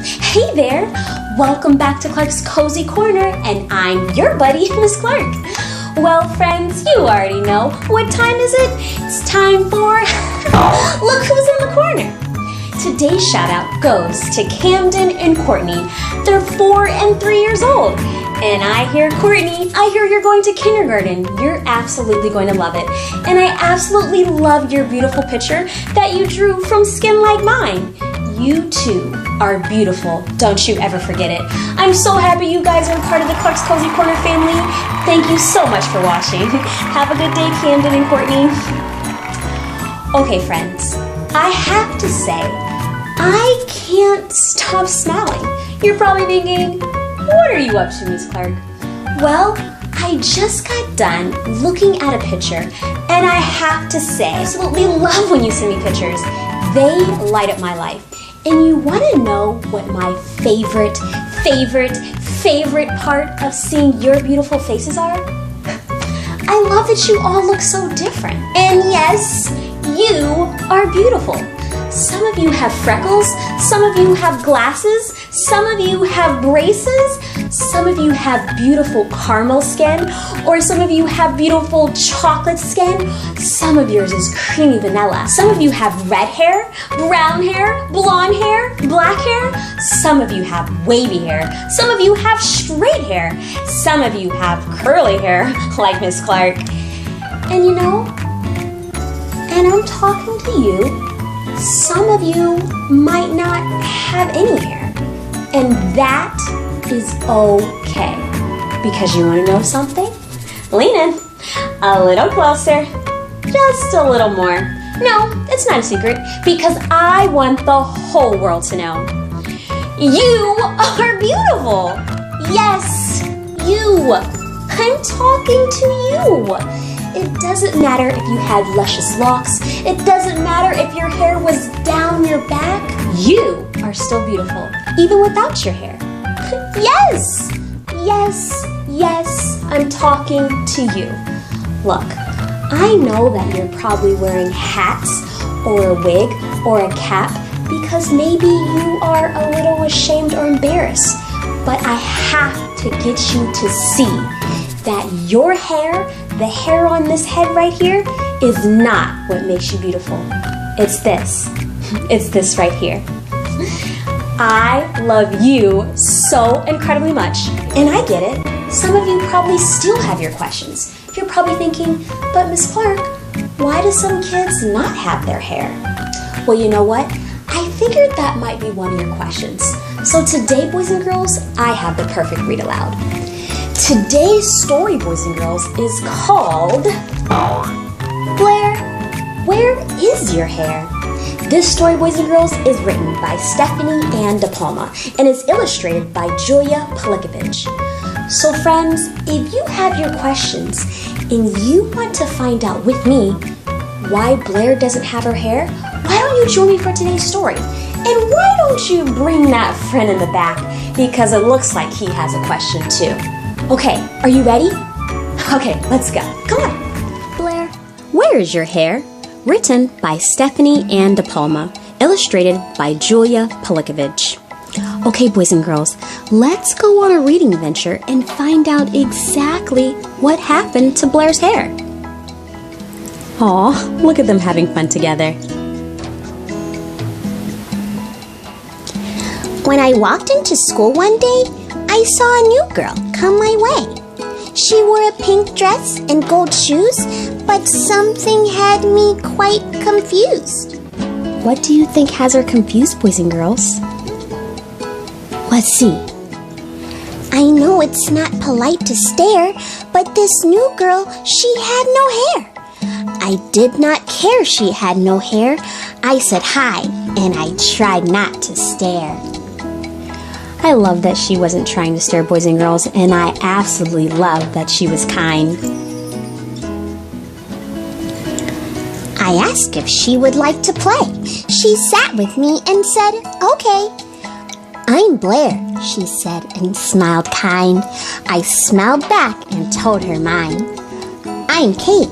Hey there! Welcome back to Clark's Cozy Corner, and I'm your buddy, Miss Clark. Well, friends, you already know. What time is it? It's time for Look Who's in the Corner. Today's shout out goes to Camden and Courtney. They're 4 and 3 years old. And I hear, Courtney, I hear you're going to kindergarten. You're absolutely going to love it. And I absolutely love your beautiful picture that you drew from skin like mine. You too are beautiful. Don't you ever forget it. I'm so happy you guys are part of the Clark's Cozy Corner family. Thank you so much for watching. Have a good day, Camden and Courtney. Okay, friends, I have to say, I can't stop smiling. You're probably thinking, what are you up to, Miss Clark? Well, I just got done looking at a picture, and I have to say, I absolutely love when you send me pictures. They light up my life. And you want to know what my favorite part of seeing your beautiful faces are? I love that you all look so different. And yes, you are beautiful. Some of you have freckles, some of you have glasses, some of you have braces, some of you have beautiful caramel skin, or some of you have beautiful chocolate skin. Some of yours is creamy vanilla. Some of you have red hair, brown hair, blonde hair, black hair. Some of you have wavy hair. Some of you have straight hair. Some of you have curly hair, like Miss Clark. And you know, and I'm talking to you, some of you might not have any hair, and that is okay, because you want to know something? Lean in a little closer, just a little more. No, it's not a secret, because I want the whole world to know. You are beautiful. Yes, you. I'm talking to you. It doesn't matter if you had luscious locks. It doesn't matter if your hair was down your back. You are still beautiful, even without your hair. Yes, yes, yes, I'm talking to you. Look, I know that you're probably wearing hats or a wig or a cap because maybe you are a little ashamed or embarrassed. But I have to get you to see that your hair, the hair on this head right here, is not what makes you beautiful. It's this. It's this right here. I love you so incredibly much, and I get it. Some of you probably still have your questions. You're probably thinking, but Miss Clark, why do some kids not have their hair? Well, you know what? I figured that might be one of your questions. So today, boys and girls, I have the perfect read aloud. Today's story, boys and girls, is called Blair, Where Is Your Hair? This story, boys and girls, is written by Stephanie Ann DePalma and is illustrated by Julia Pelikovich. So friends, if you have your questions and you want to find out with me why Blair doesn't have her hair, why don't you join me for today's story? And why don't you bring that friend in the back, because it looks like he has a question too. Okay, are you ready? Okay, let's go. Come on. Blair, Where Is Your Hair? Written by Stephanie Ann DePalma. Illustrated by Julia Pelikovich. Okay, boys and girls, let's go on a reading adventure and find out exactly what happened to Blair's hair. Aw, look at them having fun together. When I walked into school one day, I saw a new girl come my way. She wore a pink dress and gold shoes, but something had me quite confused. What do you think has her confused, boys and girls? Let's see. I know it's not polite to stare, but this new girl, she had no hair. I did not care she had no hair. I said hi, and I tried not to stare. I love that she wasn't trying to stare, boys and girls, and I absolutely love that she was kind. I asked if she would like to play. She sat with me and said, okay. I'm Blair, she said, and smiled kind. I smiled back and told her mine. I'm Kate.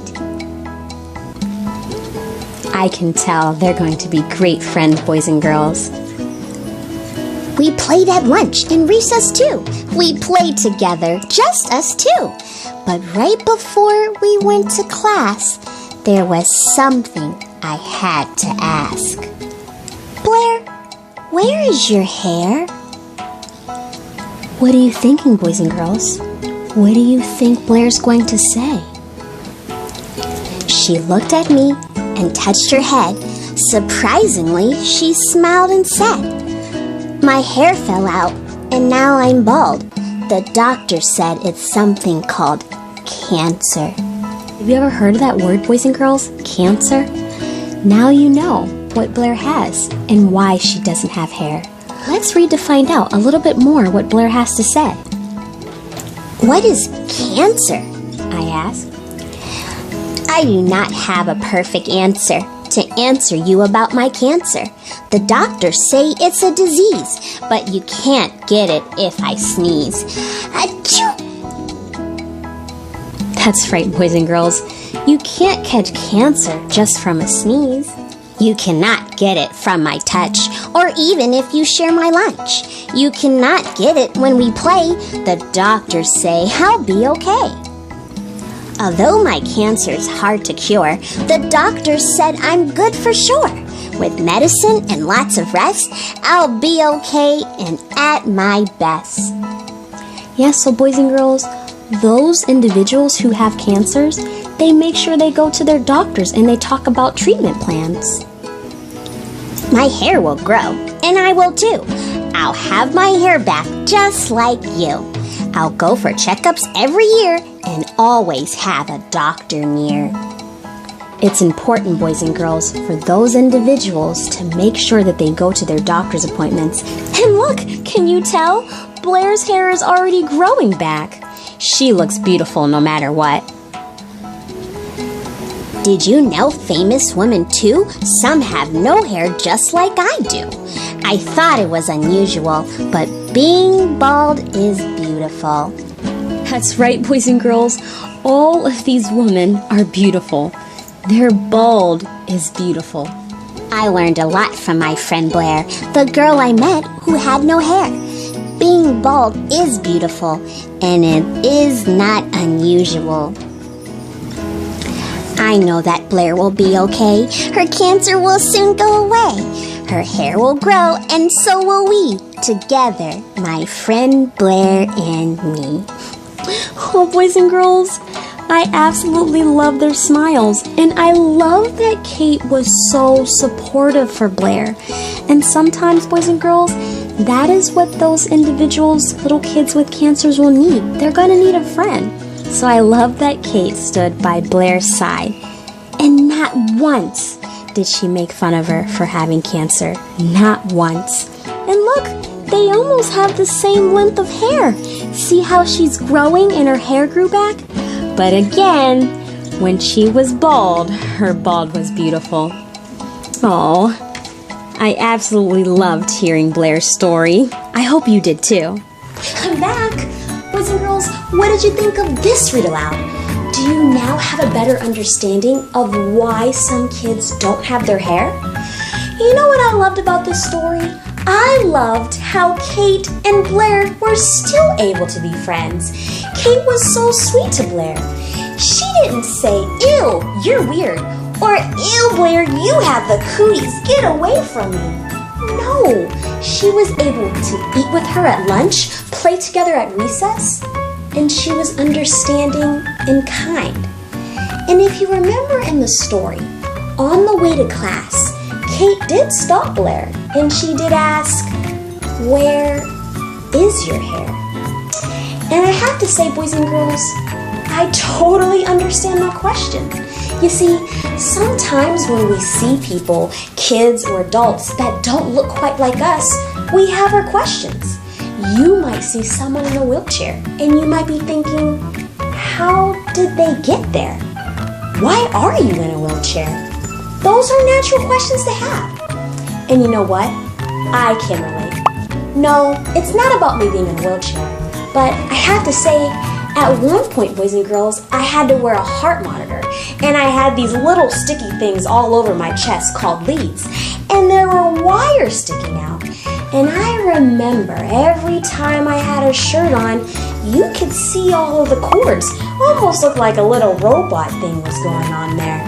I can tell they're going to be great friends, boys and girls. We played at lunch and recess too. We played together, just us two. But right before we went to class, there was something I had to ask. Blair, where is your hair? What are you thinking, boys and girls? What do you think Blair's going to say? She looked at me and touched her head. Surprisingly, she smiled and said, My hair fell out and now I'm bald. The doctor said it's something called cancer. Have you ever heard of that word, boys and girls? Cancer? Now you know what Blair has and why she doesn't have hair. Let's read to find out a little bit more what Blair has to say. What is cancer? I asked. I do not have a perfect answer to answer you about my cancer. The doctors say it's a disease, but you can't get it if I sneeze. Achoo! That's right, boys and girls. You can't catch cancer just from a sneeze. You cannot get it from my touch, or even if you share my lunch. You cannot get it when we play. The doctors say I'll be okay. Although my cancer is hard to cure, the doctors said I'm good for sure. With medicine and lots of rest, I'll be okay and at my best. Yes, so boys and girls, those individuals who have cancers, they make sure they go to their doctors and they talk about treatment plans. My hair will grow, and I will too. I'll have my hair back just like you. I'll go for checkups every year and always have a doctor near. It's important, boys and girls, for those individuals to make sure that they go to their doctor's appointments. And look, can you tell? Blair's hair is already growing back. She looks beautiful no matter what. Did you know famous women too? Some have no hair just like I do. I thought it was unusual, but being bald is beautiful. That's right, boys and girls. All of these women are beautiful. Their bald is beautiful. I learned a lot from my friend Blair, the girl I met who had no hair. Being bald is beautiful, and it is not unusual. I know that Blair will be okay. Her cancer will soon go away. Her hair will grow, and so will we. Together, my friend Blair and me. Oh, boys and girls, I absolutely love their smiles. And I love that Kate was so supportive for Blair. And sometimes, boys and girls, that is what those individuals, little kids with cancers will need. They're going to need a friend. So I love that Kate stood by Blair's side. And not once did she make fun of her for having cancer. Not once. And look, they almost have the same length of hair. See how she's growing and her hair grew back? But again, when she was bald, her bald was beautiful. Oh, I absolutely loved hearing Blair's story. I hope you did too. I'm back. Boys and girls, what did you think of this read aloud? Do you now have a better understanding of why some kids don't have their hair? You know what I loved about this story? I loved how Kate and Blair were still able to be friends. Kate was so sweet to Blair. She didn't say, "Ew, you're weird," or "Ew, Blair, you have the cooties, get away from me." No, she was able to eat with her at lunch, play together at recess, and she was understanding and kind. And if you remember in the story, on the way to class, Kate did stop Blair, and she did ask, "Where is your hair?" And I have to say, boys and girls, I totally understand that question. You see, sometimes when we see people, kids or adults, that don't look quite like us, we have our questions. You might see someone in a wheelchair, and you might be thinking, how did they get there? Why are you in a wheelchair? Those are natural questions to have. And you know what? I can relate. No, it's not about me being in a wheelchair, but I have to say, at one point, boys and girls, I had to wear a heart monitor, and I had these little sticky things all over my chest called leads, and there were wires sticking out. And I remember every time I had a shirt on, you could see all of the cords. Almost looked like a little robot thing was going on there.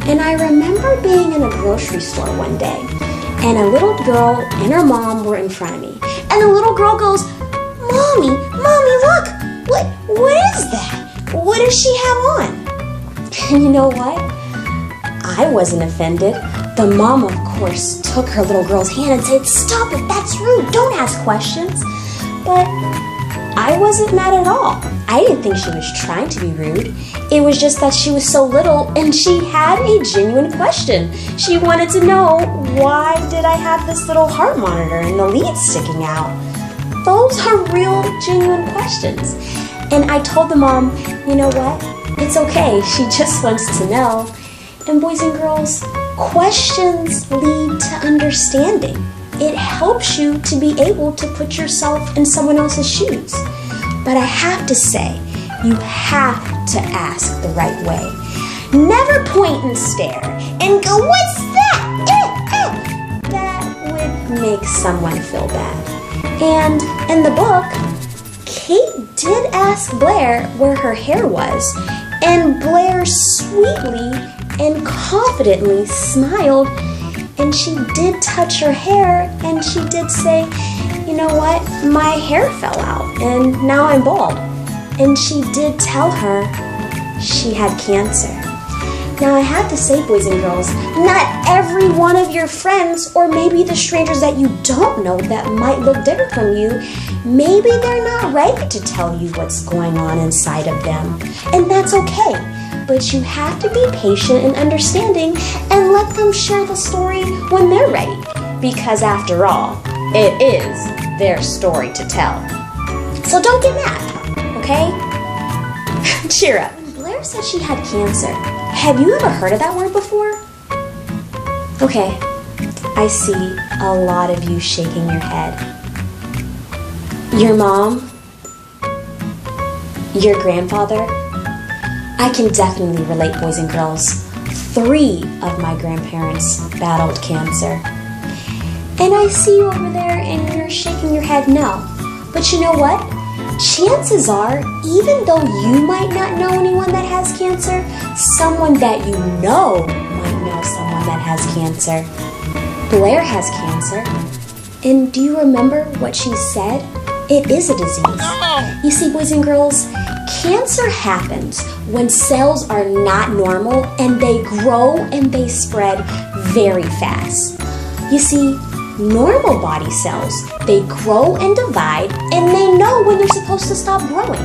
And I remember being in a grocery store one day, and a little girl and her mom were in front of me. And the little girl goes, Mommy, look! What is that? What does she have on? And you know what? I wasn't offended. The mom, of course, took her little girl's hand and said, Stop it, that's rude, don't ask questions. But I wasn't mad at all. I didn't think she was trying to be rude. It was just that she was so little and she had a genuine question. She wanted to know, why did I have this little heart monitor and the lead sticking out? Those are real, genuine questions. And I told the mom, you know what? It's okay, she just wants to know. And boys and girls, questions lead to understanding. It helps you to be able to put yourself in someone else's shoes. But I have to say, you have to ask the right way. Never point and stare and go, what's that? That would make someone feel bad. And in the book, Kate did ask Blair where her hair was, and Blair sweetly and confidently smiled, and she did touch her hair, and she did say, you know what, my hair fell out, and now I'm bald. And she did tell her she had cancer. Now I have to say, boys and girls, not every one of your friends, or maybe the strangers that you don't know that might look different from you, maybe they're not ready to tell you what's going on inside of them. And that's okay. But you have to be patient and understanding and let them share the story when they're ready. Because after all, it is their story to tell. So don't get mad, okay? Cheer up. Blair said she had cancer. Have you ever heard of that word before? Okay, I see a lot of you shaking your head. Your mom? Your grandfather? I can definitely relate, boys and girls. 3 of my grandparents battled cancer. And I see you over there and you're shaking your head no. But you know what? Chances are, even though you might not know anyone that has cancer, someone that you know might know someone that has cancer. Blair has cancer. And do you remember what she said? It is a disease. You see, boys and girls, cancer happens when cells are not normal and they grow and they spread very fast. You see, normal body cells, they grow and divide and they know when they're supposed to stop growing.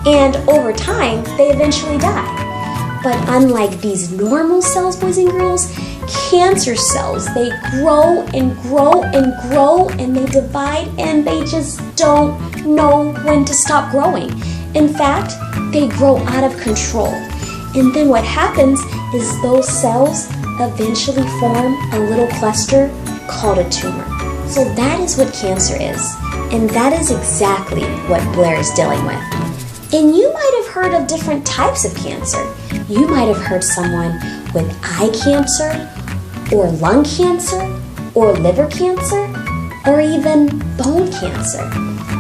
And over time, they eventually die. But unlike these normal cells, boys and girls, cancer cells, they grow and grow and grow and they divide and they just don't know when to stop growing. In fact, they grow out of control. And then what happens is those cells eventually form a little cluster called a tumor. So that is what cancer is. And that is exactly what Blair is dealing with. And you might have heard of different types of cancer. You might have heard someone with eye cancer, or lung cancer, or liver cancer, or even bone cancer.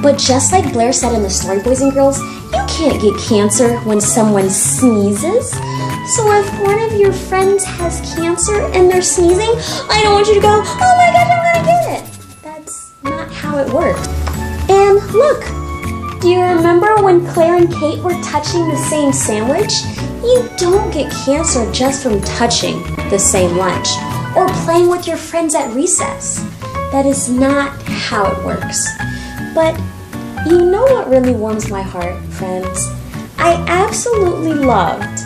But just like Blair said in the story, boys and girls, you can't get cancer when someone sneezes. So if one of your friends has cancer and they're sneezing, I don't want you to go, oh my gosh, I'm gonna get it. That's not how it works. And look, do you remember when Claire and Kate were touching the same sandwich? You don't get cancer just from touching the same lunch or playing with your friends at recess. That is not how it works. But you know what really warms my heart, friends? I absolutely loved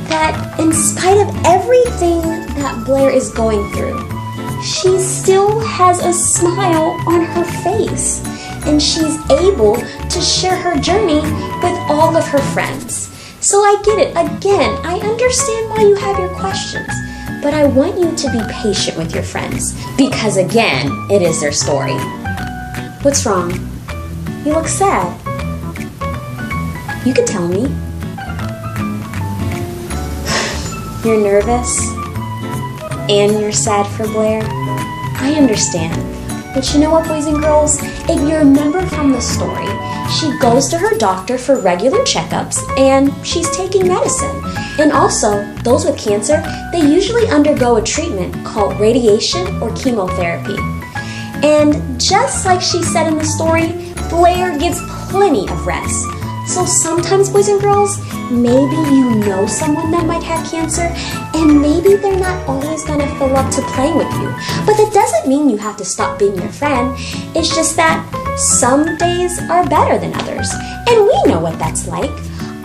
that in spite of everything that Blair is going through, she still has a smile on her face and she's able to share her journey with all of her friends. So I get it. Again, I understand why you have your questions, but I want you to be patient with your friends because again, it is their story. What's wrong? You look sad. You can tell me. You're nervous and you're sad for Blair. I understand. But you know what, boys and girls? If you remember from the story, she goes to her doctor for regular checkups and she's taking medicine. And also, those with cancer, they usually undergo a treatment called radiation or chemotherapy. And just like she said in the story, Blair gets plenty of rest. So sometimes, boys and girls, maybe you know someone that might have cancer, and maybe they're not always going to feel up to playing with you. But that doesn't mean you have to stop being their friend. It's just that some days are better than others, and we know what that's like.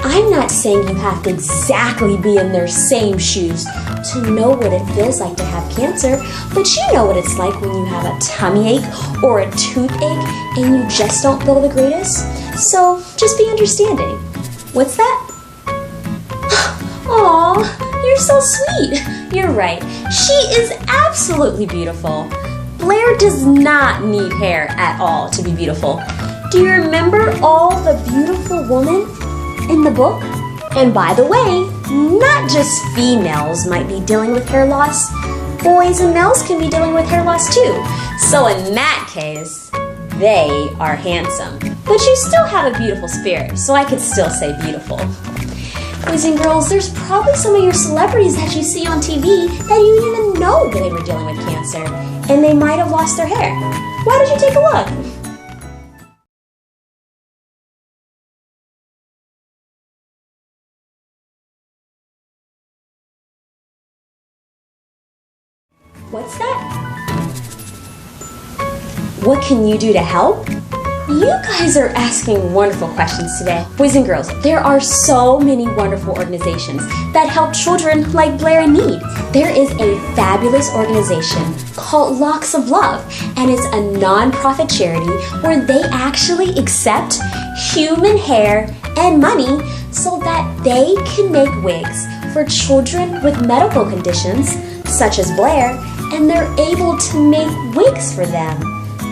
I'm not saying you have to exactly be in their same shoes to know what it feels like to have cancer, but you know what it's like when you have a tummy ache or a toothache and you just don't feel the greatest. So just be understanding. What's that? Aw, you're so sweet. You're right. She is absolutely beautiful. Blair does not need hair at all to be beautiful. Do you remember all the beautiful women in the book? And by the way, not just females might be dealing with hair loss. Boys and males can be dealing with hair loss too. So in that case, they are handsome. But you still have a beautiful spirit, so I could still say beautiful. Boys and girls, there's probably some of your celebrities that you see on TV that you didn't even know they were dealing with cancer, and they might have lost their hair. Why don't you take a look? What's that? What can you do to help? You guys are asking wonderful questions today. Boys and girls, there are so many wonderful organizations that help children like Blair in need. There is a fabulous organization called Locks of Love, and it's a non-profit charity where they actually accept human hair and money so that they can make wigs for children with medical conditions such as Blair, and they're able to make wigs for them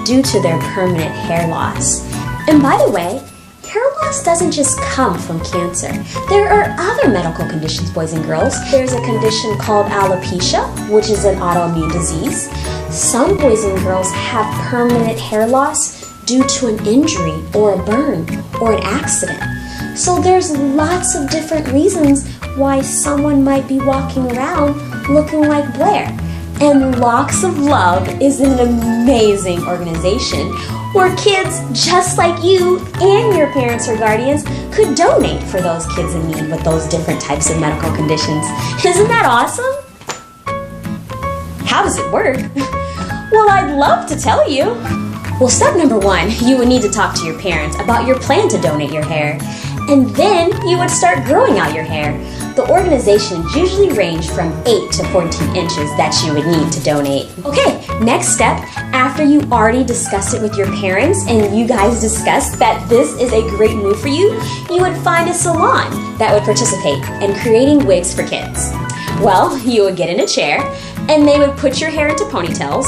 due to their permanent hair loss. And by the way, hair loss doesn't just come from cancer. There are other medical conditions, boys and girls. There's a condition called alopecia, which is an autoimmune disease. Some boys and girls have permanent hair loss due to an injury or a burn or an accident. So there's lots of different reasons why someone might be walking around looking like Blair. And Locks of Love is an amazing organization where kids just like you and your parents or guardians could donate for those kids in need with those different types of medical conditions. Isn't that awesome? How does it work? Well, I'd love to tell you. Well, step number 1, you would need to talk to your parents about your plan to donate your hair. And then you would start growing out your hair. The organizations usually range from 8 to 14 inches that you would need to donate. Okay, next step, after you already discussed it with your parents and you guys discussed that this is a great move for you, you would find a salon that would participate in creating wigs for kids. Well, you would get in a chair and they would put your hair into ponytails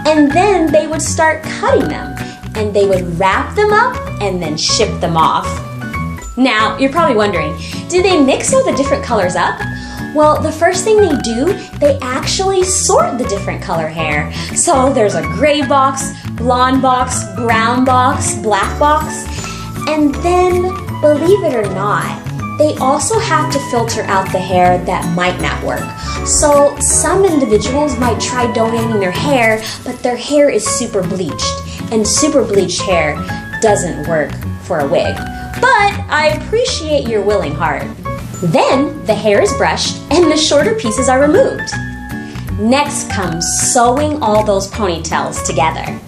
and then they would start cutting them and they would wrap them up and then ship them off. Now, you're probably wondering, do they mix all the different colors up? Well, the first thing they do, they actually sort the different color hair. So there's a gray box, blonde box, brown box, black box. And then, believe it or not, they also have to filter out the hair that might not work. So some individuals might try donating their hair, but their hair is super bleached. And super bleached hair doesn't work for a wig. But I appreciate your willing heart. Then the hair is brushed and the shorter pieces are removed. Next comes sewing all those ponytails together.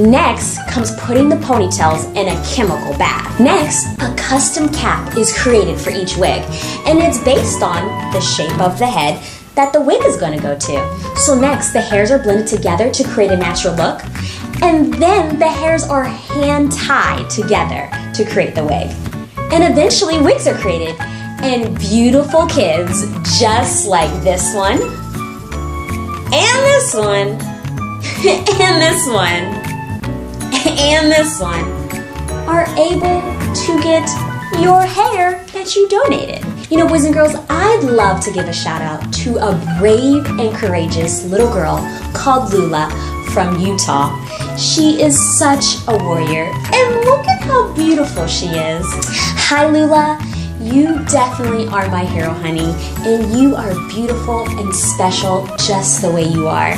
Next comes putting the ponytails in a chemical bath. Next, a custom cap is created for each wig, and it's based on the shape of the head that the wig is going to go to. So next, the hairs are blended together to create a natural look, and then the hairs are hand-tied together to create the wig. And eventually, wigs are created, and beautiful kids just like this one, and this one, and this one, and this one are able to get your hair that you donated. You know, boys and girls, I'd love to give a shout out to a brave and courageous little girl called Lula from Utah. She is such a warrior, and look at how beautiful she is. Hi, Lula. You definitely are my hero, honey, and you are beautiful and special just the way you are.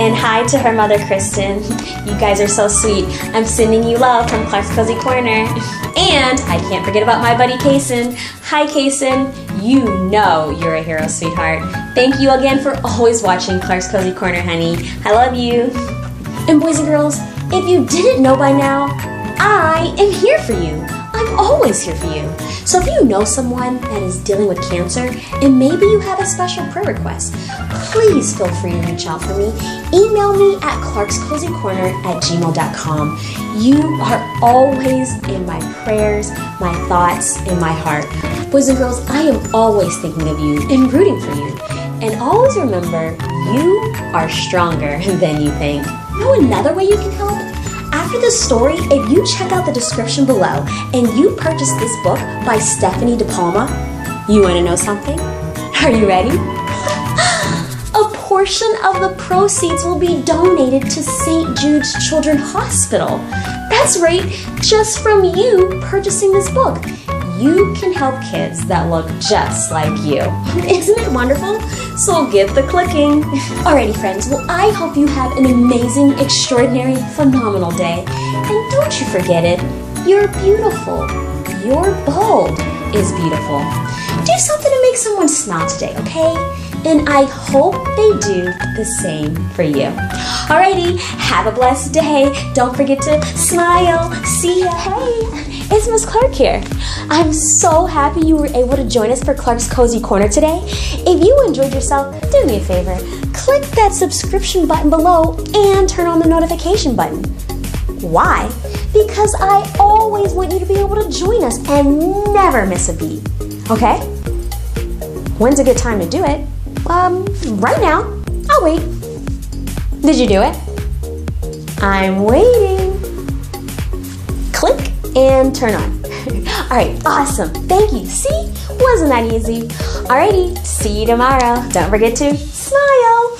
And hi to her mother, Kristen. You guys are so sweet. I'm sending you love from Clark's Cozy Corner. And I can't forget about my buddy, Kaysen. Hi, Kaysen. You know you're a hero, sweetheart. Thank you again for always watching Clark's Cozy Corner, honey. I love you. And boys and girls, if you didn't know by now, I am here for you. I'm always here for you. So if you know someone that is dealing with cancer and maybe you have a special prayer request, please feel free to reach out for me. Email me at clarkscozycorner@gmail.com. You are always in my prayers, my thoughts, and my heart. Boys and girls, I am always thinking of you and rooting for you. And always remember, you are stronger than you think. Know another way you can help? After this story, if you check out the description below and you purchase this book by Stephanie DePalma, you want to know something? Are you ready? A portion of the proceeds will be donated to St. Jude's Children's Hospital. That's right, just from you purchasing this book. You can help kids that look just like you. Isn't it wonderful? So get the clicking. Alrighty friends, well I hope you have an amazing, extraordinary, phenomenal day. And don't you forget it, you're beautiful. Your bulb is beautiful. Do something to make someone smile today, okay? And I hope they do the same for you. Alrighty, have a blessed day. Don't forget to smile. See ya. Hey, it's Miss Clark here. I'm so happy you were able to join us for Clark's Cozy Corner today. If you enjoyed yourself, do me a favor. Click that subscription button below and turn on the notification button. Why? Because I always want you to be able to join us and never miss a beat. Okay? When's a good time to do it? Right now. I'll wait. Did you do it? I'm waiting. Click and turn on. All right, awesome. Thank you. See? Wasn't that easy? Alrighty, see you tomorrow. Don't forget to smile.